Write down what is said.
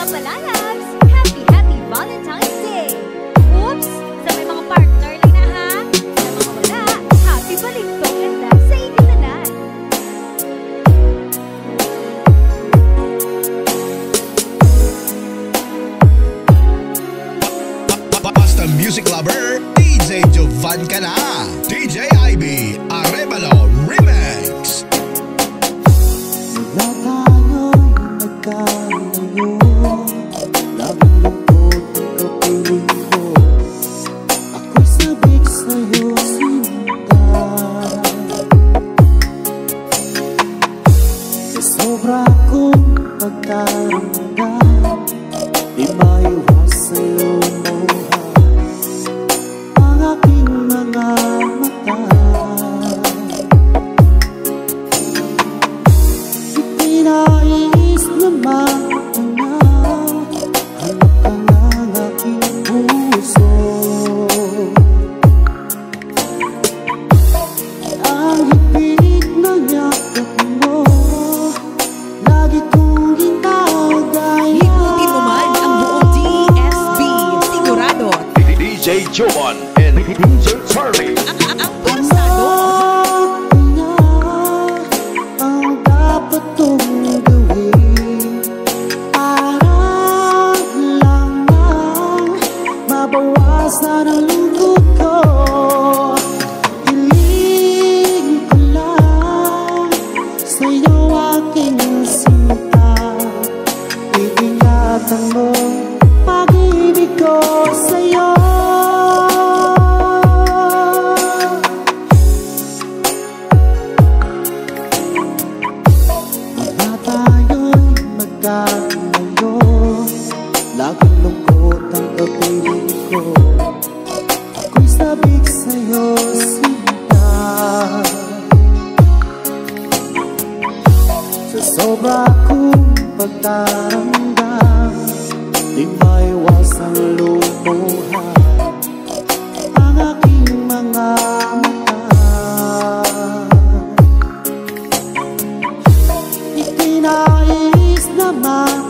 kabalalabs! Happy Valentine's Day! Oops! Sa may mga partner lang na ha! Sa mga wala, happy baliktong ganda sa inyong lahat! Basta music lover, DJ Jovan ka na! DJ IB, Arevalo Remix! Wala tayo'y nagkalayo, laging lungkot ang kapiling ko. Ako'y sabik sa'yo, sinta. Sa sobra kong pagkaramdam, di maiwas sa'yo mauhas ang aking mga mata. Nais naman na hanap ka ng aking puso. Ang higpit ng yakap mo, lagi kong ginagaya. Ikutin mo man ang buong DSB, sigurado. DJ Jovan and DJ Charlie. Ang pursado. Ang dapat kong gawin para lang mabawasan ang lungkot ko. Hiling ko lang sa'yo aking sinta. Iingatan mo pag-ibig ko sa'yo. Wala tayo'y magkalayo, laging lungkot ang kapiling ko. Ako'y sabik sa'yo, sinta. Sa sobra kong pagtaramdam, di maiwas ang lumuhan ang aking mga mata. Itinais naman